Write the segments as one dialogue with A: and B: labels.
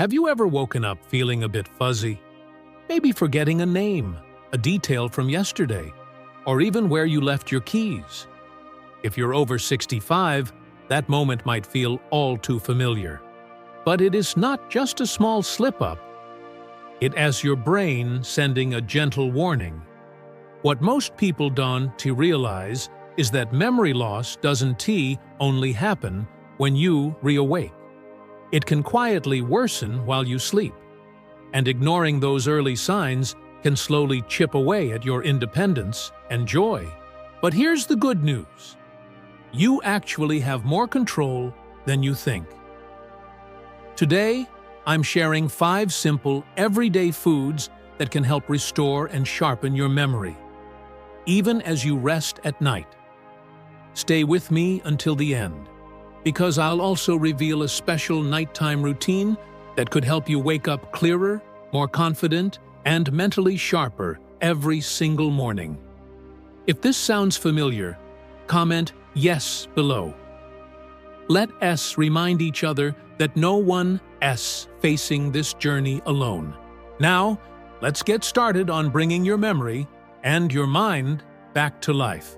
A: Have you ever woken up feeling a bit fuzzy? Maybe forgetting a name, a detail from yesterday, or even where you left your keys. If you're over 65, that moment might feel all too familiar. But it is not just a small slip-up. It is your brain sending a gentle warning. What most people don't realize is that memory loss doesn't only happen when you reawake. It can quietly worsen while you sleep, and ignoring those early signs can slowly chip away at your independence and joy. But here's the good news. You actually have more control than you think. Today, I'm sharing 5 simple, everyday foods that can help restore and sharpen your memory, even as you rest at night. Stay with me until the end, because I'll also reveal a special nighttime routine that could help you wake up clearer, more confident, and mentally sharper every single morning. If this sounds familiar, comment yes below. Let us remind each other that no one is facing this journey alone. Now, let's get started on bringing your memory and your mind back to life.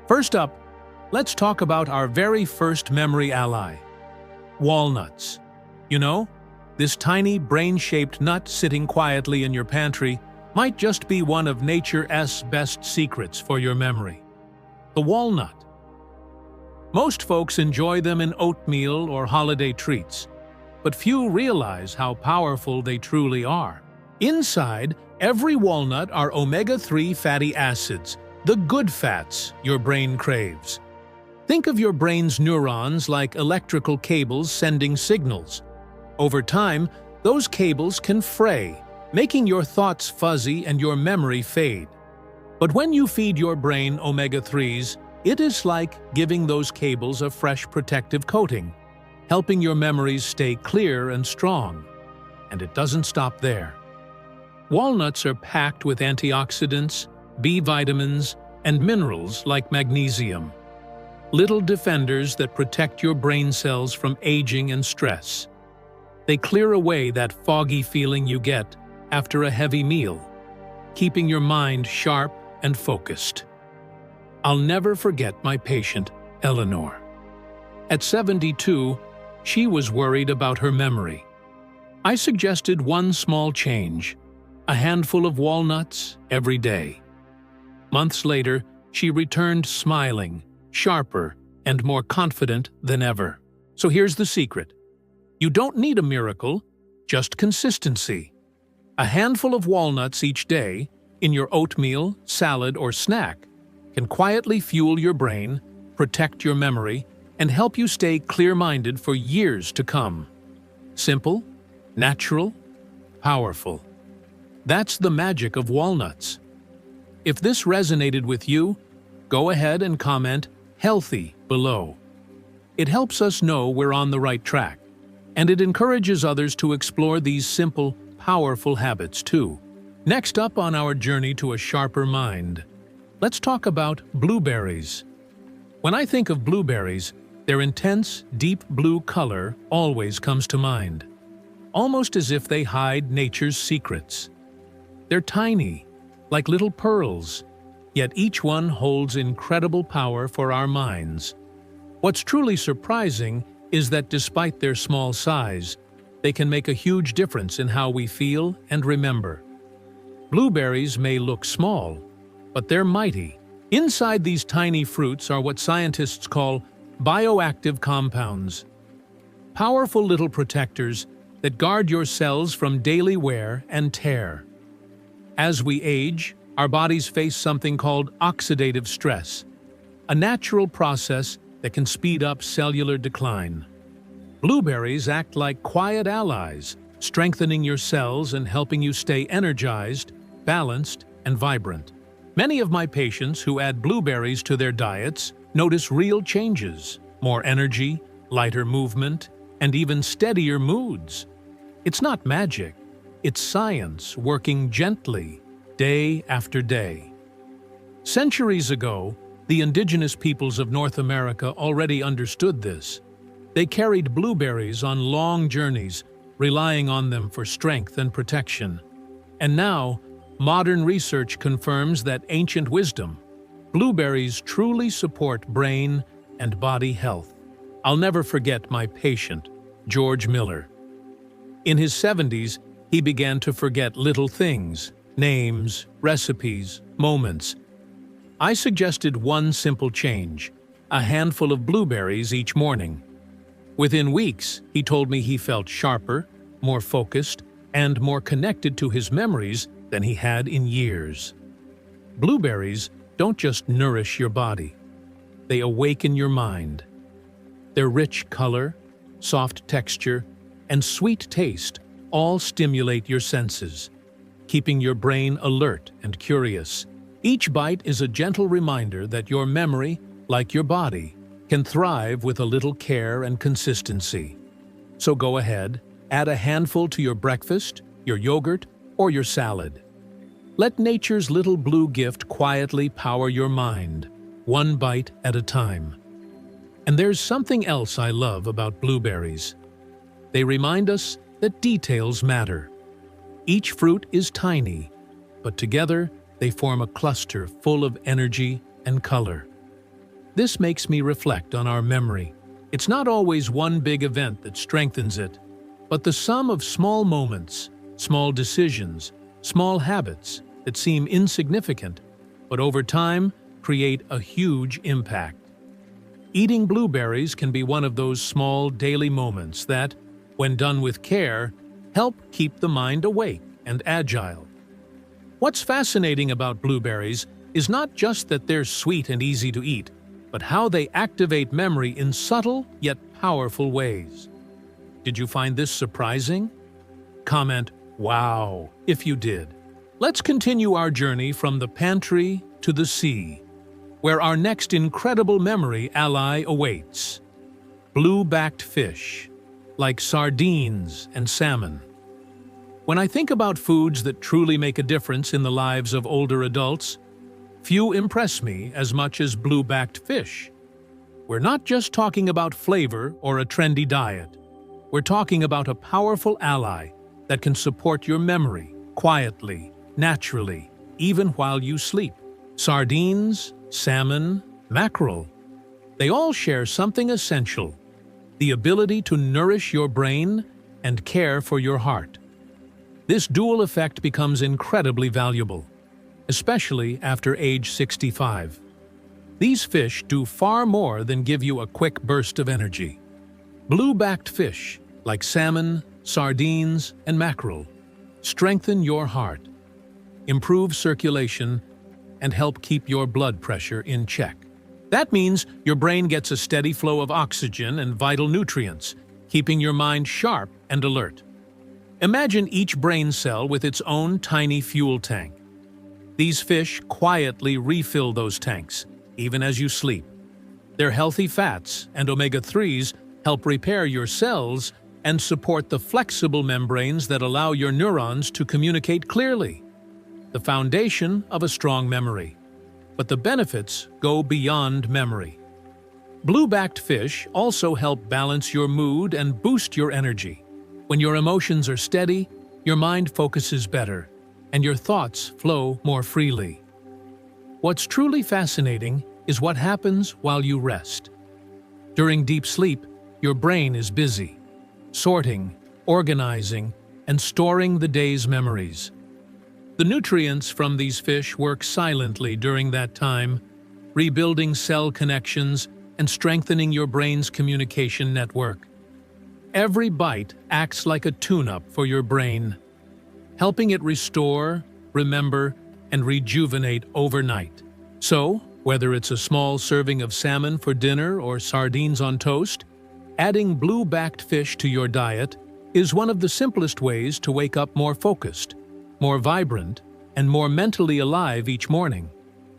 A: First up, let's talk about our very first memory ally, walnuts. You know, this tiny brain-shaped nut sitting quietly in your pantry might just be one of nature's best secrets for your memory. The walnut. Most folks enjoy them in oatmeal or holiday treats, but few realize how powerful they truly are. Inside every walnut are omega-3 fatty acids, the good fats your brain craves. Think of your brain's neurons like electrical cables sending signals. Over time, those cables can fray, making your thoughts fuzzy and your memory fade. But when you feed your brain omega-3s, it is like giving those cables a fresh protective coating, helping your memories stay clear and strong. And it doesn't stop there. Walnuts are packed with antioxidants, B vitamins, and minerals like magnesium. Little defenders that protect your brain cells from aging and stress. They clear away that foggy feeling you get after a heavy meal, keeping your mind sharp and focused. I'll never forget my patient, Eleanor. At 72, she was worried about her memory. I suggested one small change, a handful of walnuts every day. Months later, she returned smiling, sharper, and more confident than ever. So here's the secret. You don't need a miracle, just consistency. A handful of walnuts each day, in your oatmeal, salad, or snack, can quietly fuel your brain, protect your memory, and help you stay clear-minded for years to come. Simple, natural, powerful. That's the magic of walnuts. If this resonated with you, go ahead and comment "healthy" below. It helps us know we're on the right track, and it encourages others to explore these simple, powerful habits too. Next up on our journey to a sharper mind, let's talk about blueberries. When I think of blueberries, their intense, deep blue color always comes to mind, almost as if they hide nature's secrets. They're tiny, like little pearls, yet each one holds incredible power for our minds. What's truly surprising is that despite their small size, they can make a huge difference in how we feel and remember. Blueberries may look small, but they're mighty. Inside these tiny fruits are what scientists call bioactive compounds. Powerful little protectors that guard your cells from daily wear and tear. As we age, our bodies face something called oxidative stress, a natural process that can speed up cellular decline. Blueberries act like quiet allies, strengthening your cells and helping you stay energized, balanced, and vibrant. Many of my patients who add blueberries to their diets notice real changes, more energy, lighter movement, and even steadier moods. It's not magic, it's science working gently, day after day. Centuries ago, the indigenous peoples of North America already understood this. They carried blueberries on long journeys, relying on them for strength and protection. And now, modern research confirms that ancient wisdom, blueberries truly support brain and body health. I'll never forget my patient, George Miller. In his 70s, he began to forget little things, names, recipes, moments. I suggested one simple change, a handful of blueberries each morning. Within weeks, he told me he felt sharper, more focused, and more connected to his memories than he had in years. Blueberries don't just nourish your body, they awaken your mind. Their rich color, soft texture, and sweet taste all stimulate your senses, keeping your brain alert and curious. Each bite is a gentle reminder that your memory, like your body, can thrive with a little care and consistency. So go ahead, add a handful to your breakfast, your yogurt, or your salad. Let nature's little blue gift quietly power your mind, one bite at a time. And there's something else I love about blueberries. They remind us that details matter. Each fruit is tiny, but together they form a cluster full of energy and color. This makes me reflect on our memory. It's not always one big event that strengthens it, but the sum of small moments, small decisions, small habits that seem insignificant, but over time create a huge impact. Eating blueberries can be one of those small daily moments that, when done with care, help keep the mind awake and agile. What's fascinating about blueberries is not just that they're sweet and easy to eat, but how they activate memory in subtle yet powerful ways. Did you find this surprising? Comment, "Wow," if you did. Let's continue our journey from the pantry to the sea, where our next incredible memory ally awaits. Blue-backed fish, like sardines and salmon. When I think about foods that truly make a difference in the lives of older adults, few impress me as much as blue-backed fish. We're not just talking about flavor or a trendy diet. We're talking about a powerful ally that can support your memory quietly, naturally, even while you sleep. Sardines, salmon, mackerel, they all share something essential: the ability to nourish your brain and care for your heart. This dual effect becomes incredibly valuable, especially after age 65. These fish do far more than give you a quick burst of energy. Blue-backed fish, like salmon, sardines, and mackerel, strengthen your heart, improve circulation, and help keep your blood pressure in check. That means your brain gets a steady flow of oxygen and vital nutrients, keeping your mind sharp and alert. Imagine each brain cell with its own tiny fuel tank. These fish quietly refill those tanks, even as you sleep. Their healthy fats and omega-3s help repair your cells and support the flexible membranes that allow your neurons to communicate clearly. The foundation of a strong memory. But the benefits go beyond memory. Blue-backed fish also help balance your mood and boost your energy. When your emotions are steady, your mind focuses better, and your thoughts flow more freely. What's truly fascinating is what happens while you rest. During deep sleep, your brain is busy, sorting, organizing, and storing the day's memories. The nutrients from these fish work silently during that time, rebuilding cell connections and strengthening your brain's communication network. Every bite acts like a tune-up for your brain, helping it restore, remember, and rejuvenate overnight. So, whether it's a small serving of salmon for dinner or sardines on toast, adding blue-backed fish to your diet is one of the simplest ways to wake up more focused, more vibrant, and more mentally alive each morning.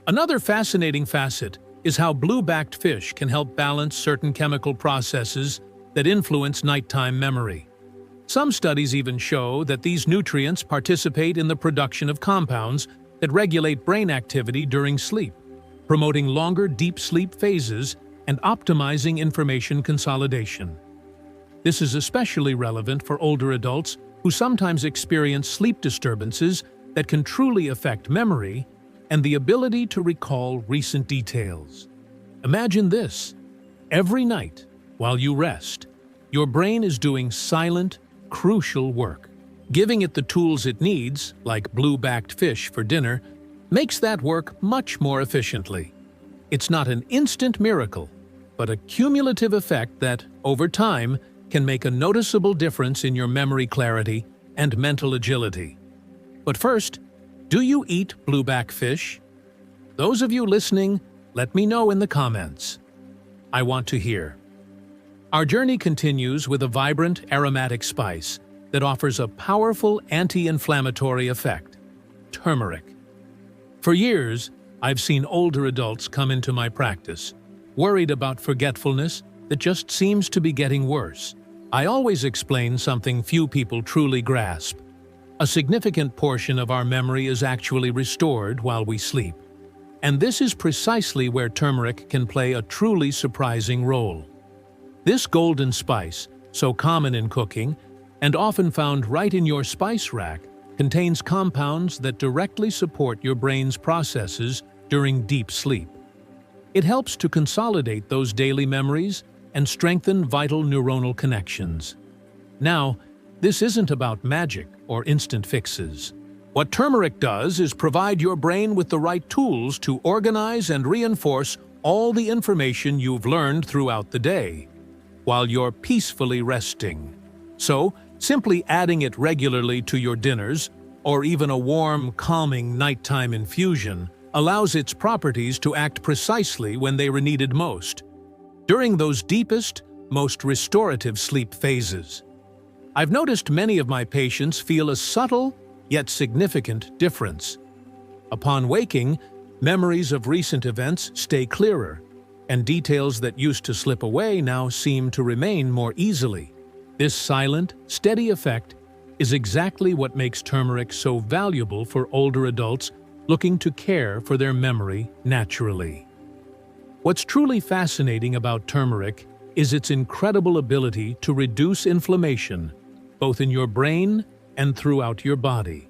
A: Another fascinating facet is how blue-backed fish can help balance certain chemical processes that influence nighttime memory. Some studies even show that these nutrients participate in the production of compounds that regulate brain activity during sleep, promoting longer deep sleep phases and optimizing information consolidation. This is especially relevant for older adults who sometimes experience sleep disturbances that can truly affect memory and the ability to recall recent details. Imagine this. Every night, while you rest, your brain is doing silent, crucial work. Giving it the tools it needs, like blue-backed fish for dinner, makes that work much more efficiently. It's not an instant miracle, but a cumulative effect that, over time, can make a noticeable difference in your memory clarity and mental agility. But first, do you eat blueback fish? Those of you listening, let me know in the comments. I want to hear. Our journey continues with a vibrant aromatic spice that offers a powerful anti-inflammatory effect: turmeric. For years, I've seen older adults come into my practice, worried about forgetfulness that just seems to be getting worse. I always explain something few people truly grasp. A significant portion of our memory is actually restored while we sleep. And this is precisely where turmeric can play a truly surprising role. This golden spice, so common in cooking, and often found right in your spice rack, contains compounds that directly support your brain's processes during deep sleep. It helps to consolidate those daily memories and strengthen vital neuronal connections. Now, this isn't about magic or instant fixes. What turmeric does is provide your brain with the right tools to organize and reinforce all the information you've learned throughout the day, while you're peacefully resting. So, simply adding it regularly to your dinners, or even a warm, calming nighttime infusion, allows its properties to act precisely when they are needed most, during those deepest, most restorative sleep phases. I've noticed many of my patients feel a subtle, yet significant difference. Upon waking, memories of recent events stay clearer, and details that used to slip away now seem to remain more easily. This silent, steady effect is exactly what makes turmeric so valuable for older adults looking to care for their memory naturally. What's truly fascinating about turmeric is its incredible ability to reduce inflammation, both in your brain and throughout your body.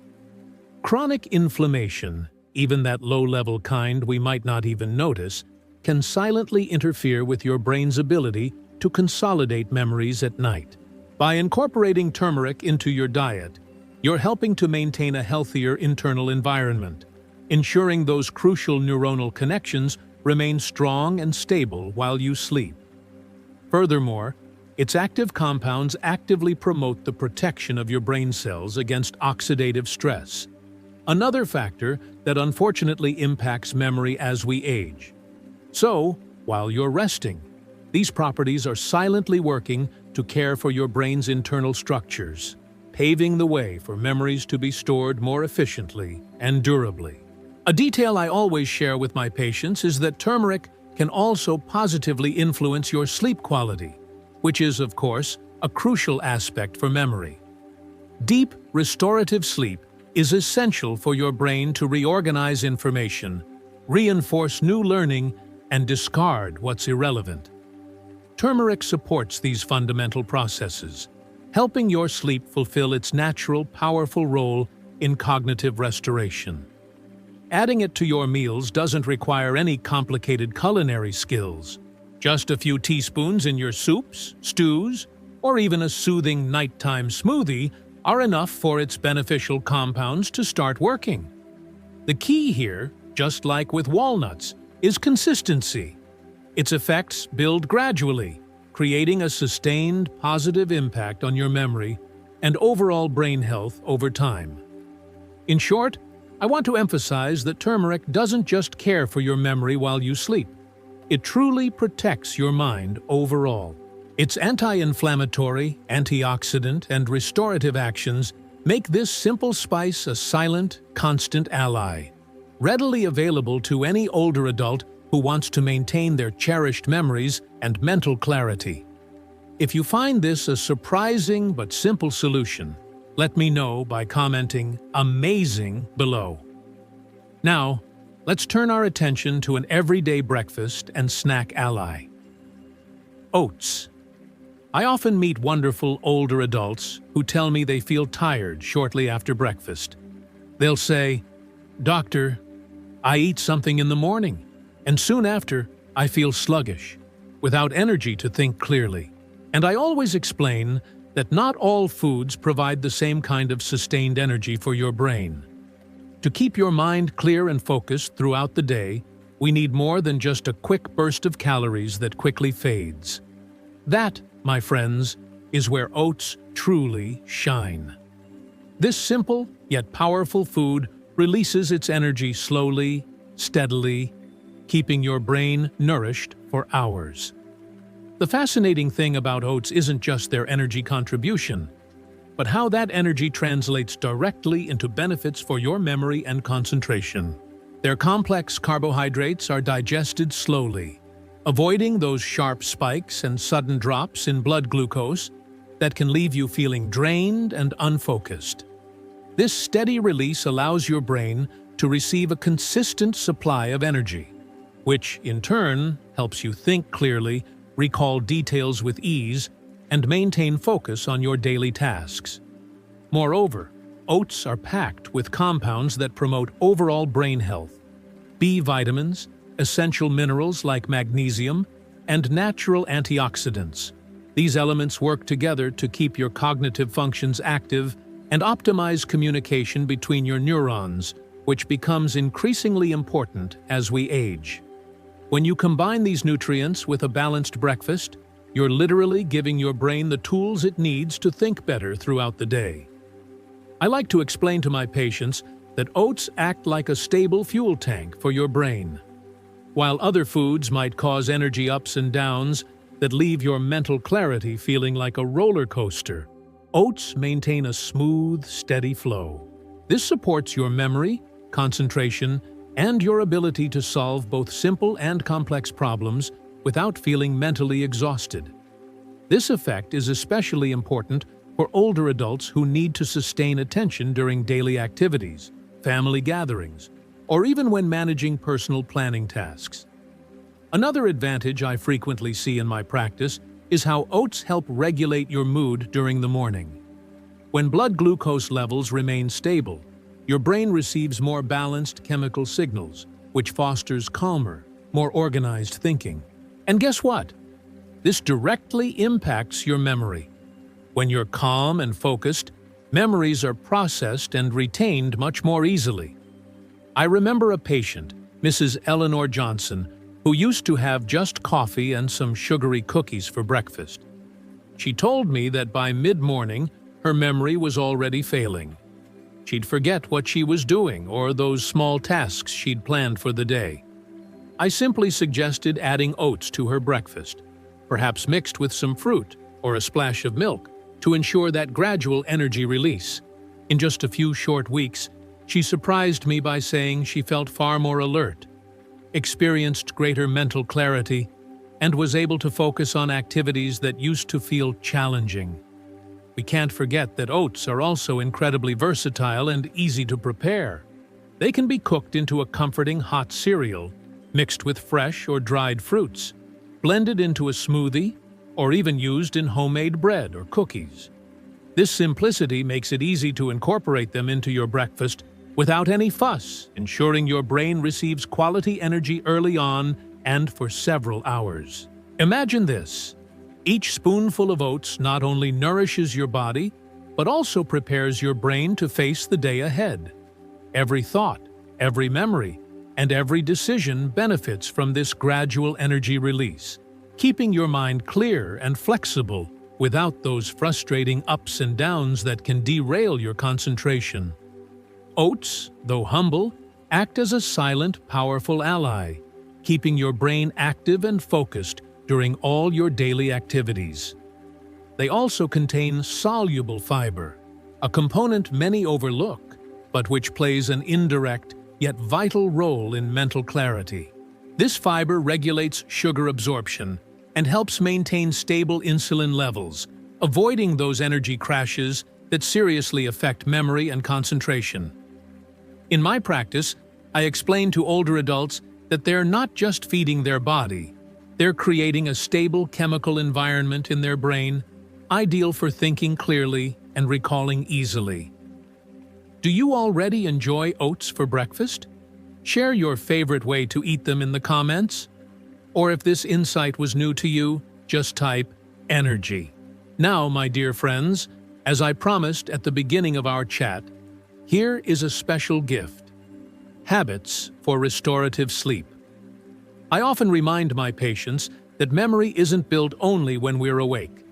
A: Chronic inflammation, even that low-level kind we might not even notice, can silently interfere with your brain's ability to consolidate memories at night. By incorporating turmeric into your diet, you're helping to maintain a healthier internal environment, ensuring those crucial neuronal connections remain strong and stable while you sleep. Furthermore, its active compounds actively promote the protection of your brain cells against oxidative stress, another factor that unfortunately impacts memory as we age. So, while you're resting, these properties are silently working to care for your brain's internal structures, paving the way for memories to be stored more efficiently and durably. A detail I always share with my patients is that turmeric can also positively influence your sleep quality, which is, of course, a crucial aspect for memory. Deep, restorative sleep is essential for your brain to reorganize information, reinforce new learning, and discard what's irrelevant. Turmeric supports these fundamental processes, helping your sleep fulfill its natural, powerful role in cognitive restoration. Adding it to your meals doesn't require any complicated culinary skills. Just a few teaspoons in your soups, stews, or even a soothing nighttime smoothie are enough for its beneficial compounds to start working. The key here, just like with walnuts, is consistency. Its effects build gradually, creating a sustained positive impact on your memory and overall brain health over time. In short, I want to emphasize that turmeric doesn't just care for your memory while you sleep. It truly protects your mind overall. Its anti-inflammatory, antioxidant, and restorative actions make this simple spice a silent, constant ally, readily available to any older adult who wants to maintain their cherished memories and mental clarity. If you find this a surprising but simple solution, let me know by commenting "amazing" below. Now, let's turn our attention to an everyday breakfast and snack ally: oats. I often meet wonderful older adults who tell me they feel tired shortly after breakfast. They'll say, "Doctor, I eat something in the morning, and soon after, I feel sluggish, without energy to think clearly." And I always explain that not all foods provide the same kind of sustained energy for your brain. To keep your mind clear and focused throughout the day, we need more than just a quick burst of calories that quickly fades. That, my friends, is where oats truly shine. This simple yet powerful food releases its energy slowly, steadily, keeping your brain nourished for hours. The fascinating thing about oats isn't just their energy contribution, but how that energy translates directly into benefits for your memory and concentration. Their complex carbohydrates are digested slowly, avoiding those sharp spikes and sudden drops in blood glucose that can leave you feeling drained and unfocused. This steady release allows your brain to receive a consistent supply of energy, which, in turn, helps you think clearly, recall details with ease, and maintain focus on your daily tasks. Moreover, oats are packed with compounds that promote overall brain health. B vitamins, essential minerals like magnesium, and natural antioxidants. These elements work together to keep your cognitive functions active and optimize communication between your neurons, which becomes increasingly important as we age. When you combine these nutrients with a balanced breakfast, you're literally giving your brain the tools it needs to think better throughout the day. I like to explain to my patients that oats act like a stable fuel tank for your brain. While other foods might cause energy ups and downs that leave your mental clarity feeling like a roller coaster, oats maintain a smooth, steady flow. This supports your memory, concentration, and your ability to solve both simple and complex problems without feeling mentally exhausted. This effect is especially important for older adults who need to sustain attention during daily activities, family gatherings, or even when managing personal planning tasks. Another advantage I frequently see in my practice is how oats help regulate your mood during the morning. When blood glucose levels remain stable, your brain receives more balanced chemical signals, which fosters calmer, more organized thinking. And guess what? This directly impacts your memory. When you're calm and focused, memories are processed and retained much more easily. I remember a patient, Mrs. Eleanor Johnson, who used to have just coffee and some sugary cookies for breakfast. She told me that by mid-morning, her memory was already failing. She'd forget what she was doing or those small tasks she'd planned for the day. I simply suggested adding oats to her breakfast, perhaps mixed with some fruit or a splash of milk, to ensure that gradual energy release. In just a few short weeks, she surprised me by saying she felt far more alert, experienced greater mental clarity, and was able to focus on activities that used to feel challenging. We can't forget that oats are also incredibly versatile and easy to prepare. They can be cooked into a comforting hot cereal, mixed with fresh or dried fruits, blended into a smoothie, or even used in homemade bread or cookies. This simplicity makes it easy to incorporate them into your breakfast without any fuss, ensuring your brain receives quality energy early on and for several hours. Imagine this. Each spoonful of oats not only nourishes your body, but also prepares your brain to face the day ahead. Every thought, every memory, and every decision benefits from this gradual energy release, keeping your mind clear and flexible without those frustrating ups and downs that can derail your concentration. Oats, though humble, act as a silent, powerful ally, keeping your brain active and focused during all your daily activities. They also contain soluble fiber, a component many overlook, but which plays an indirect yet vital role in mental clarity. This fiber regulates sugar absorption and helps maintain stable insulin levels, avoiding those energy crashes that seriously affect memory and concentration. In my practice, I explain to older adults that they're not just feeding their body, They're creating a stable chemical environment in their brain, ideal for thinking clearly and recalling easily. Do you already enjoy oats for breakfast? Share your favorite way to eat them in the comments. Or if this insight was new to you, just type energy. Now, my dear friends, as I promised at the beginning of our chat, here is a special gift: habits for restorative sleep. I often remind my patients that memory isn't built only when we're awake.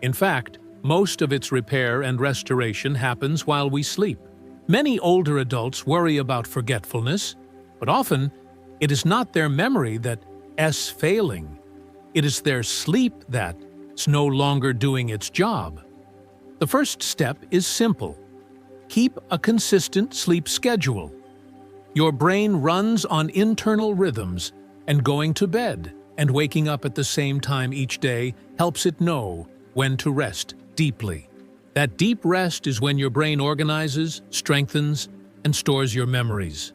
A: In fact, most of its repair and restoration happens while we sleep. Many older adults worry about forgetfulness, but often it is not their memory that's failing. It is their sleep that's no longer doing its job. The first step is simple. Keep a consistent sleep schedule. Your brain runs on internal rhythms, and going to bed and waking up at the same time each day helps it know when to rest deeply. That deep rest is when your brain organizes, strengthens, and stores your memories.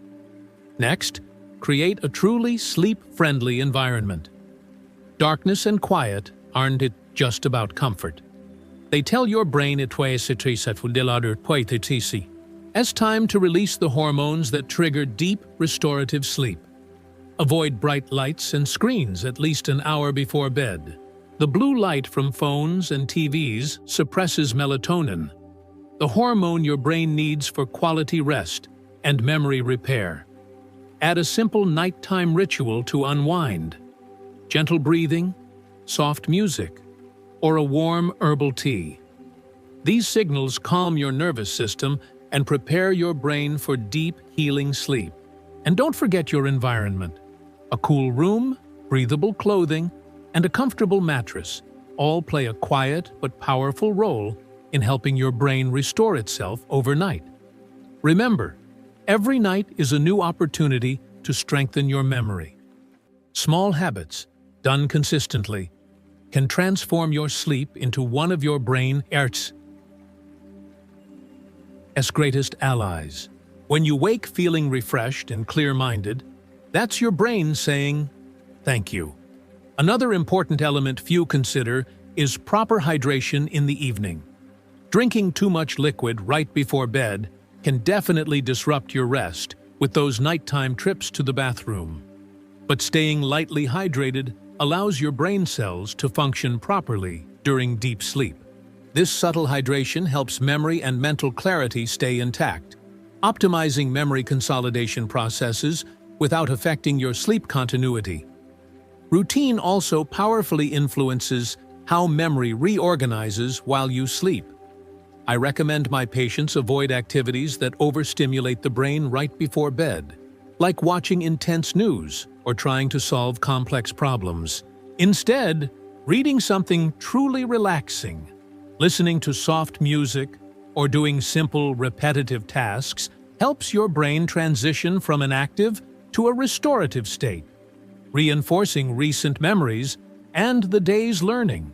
A: Next, create a truly sleep-friendly environment. Darkness and quiet aren't just about comfort. They tell your brain it's time to release the hormones that trigger deep, restorative sleep. Avoid bright lights and screens at least an hour before bed. The blue light from phones and TVs suppresses melatonin, the hormone your brain needs for quality rest and memory repair. Add a simple nighttime ritual to unwind: gentle breathing, soft music, or a warm herbal tea. These signals calm your nervous system and prepare your brain for deep, healing sleep. And don't forget your environment. A cool room, breathable clothing, and a comfortable mattress all play a quiet but powerful role in helping your brain restore itself overnight. Remember, every night is a new opportunity to strengthen your memory. Small habits, done consistently, can transform your sleep into one of your brain's greatest allies. When you wake feeling refreshed and clear-minded, that's your brain saying, "Thank you." Another important element few consider is proper hydration in the evening. Drinking too much liquid right before bed can definitely disrupt your rest with those nighttime trips to the bathroom. But staying lightly hydrated allows your brain cells to function properly during deep sleep. This subtle hydration helps memory and mental clarity stay intact, optimizing memory consolidation processes without affecting your sleep continuity. Routine also powerfully influences how memory reorganizes while you sleep. I recommend my patients avoid activities that overstimulate the brain right before bed, like watching intense news or trying to solve complex problems. Instead, reading something truly relaxing, listening to soft music, or doing simple, repetitive tasks helps your brain transition from an active to a restorative state, reinforcing recent memories and the day's learning.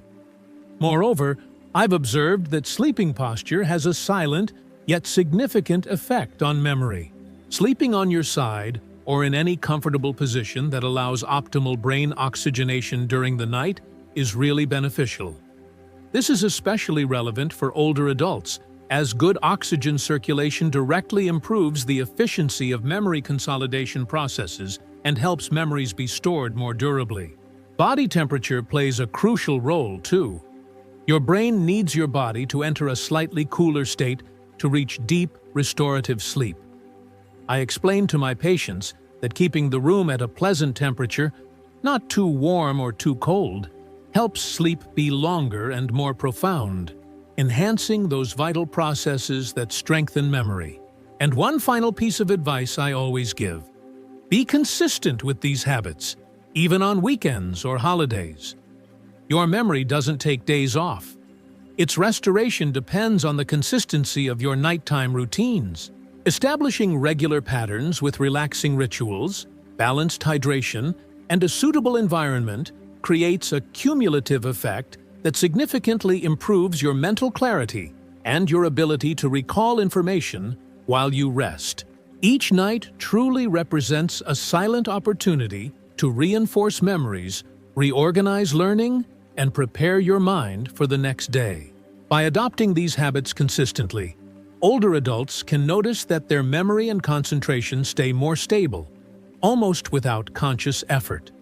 A: Moreover, I've observed that sleeping posture has a silent yet significant effect on memory. Sleeping on your side or in any comfortable position that allows optimal brain oxygenation during the night is really beneficial. This is especially relevant for older adults, as good oxygen circulation directly improves the efficiency of memory consolidation processes and helps memories be stored more durably. Body temperature plays a crucial role, too. Your brain needs your body to enter a slightly cooler state to reach deep, restorative sleep. I explain to my patients that keeping the room at a pleasant temperature, not too warm or too cold, helps sleep be longer and more profound, enhancing those vital processes that strengthen memory. And one final piece of advice I always give: be consistent with these habits, even on weekends or holidays. Your memory doesn't take days off. Its restoration depends on the consistency of your nighttime routines. Establishing regular patterns with relaxing rituals, balanced hydration, and a suitable environment creates a cumulative effect that significantly improves your mental clarity and your ability to recall information while you rest. Each night truly represents a silent opportunity to reinforce memories reorganize learning, and prepare your mind for the next day. By adopting these habits consistently, older adults can notice that their memory and concentration stay more stable, almost without conscious effort.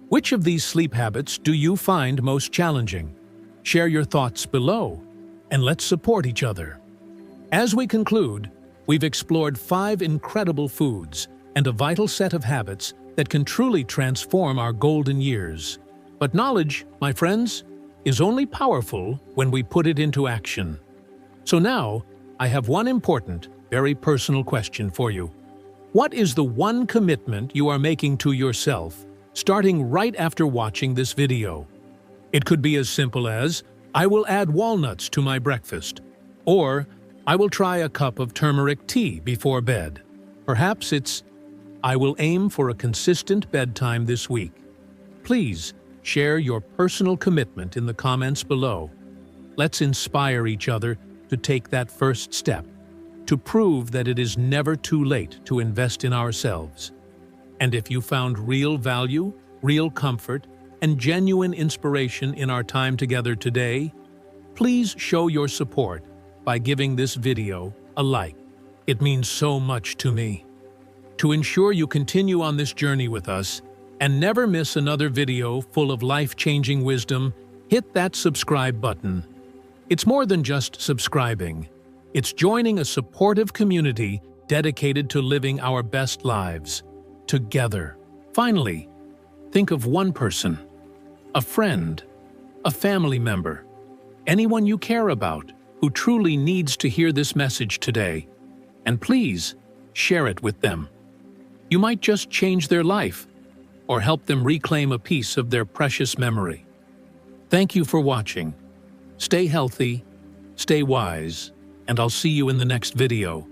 A: Which of these sleep habits do you find most challenging? Share your thoughts below, and let's support each other. As we conclude, we've explored 5 incredible foods and a vital set of habits that can truly transform our golden years. But knowledge, my friends, is only powerful when we put it into action. So now, I have one important, very personal question for you. What is the one commitment you are making to yourself, starting right after watching this video? It could be as simple as, I will add walnuts to my breakfast, or I will try a cup of turmeric tea before bed. Perhaps it's, I will aim for a consistent bedtime this week. Please share your personal commitment in the comments below. Let's inspire each other to take that first step, to prove that it is never too late to invest in ourselves. And if you found real value, real comfort, and genuine inspiration in our time together today, please show your support by giving this video a like. It means so much to me. To ensure you continue on this journey with us and never miss another video full of life-changing wisdom, hit that subscribe button. It's more than just subscribing. It's joining a supportive community dedicated to living our best lives together. Finally, think of one person, a friend, a family member, anyone you care about who truly needs to hear this message today, and please share it with them. You might just change their life or help them reclaim a piece of their precious memory. Thank you for watching. Stay healthy, stay wise, and I'll see you in the next video.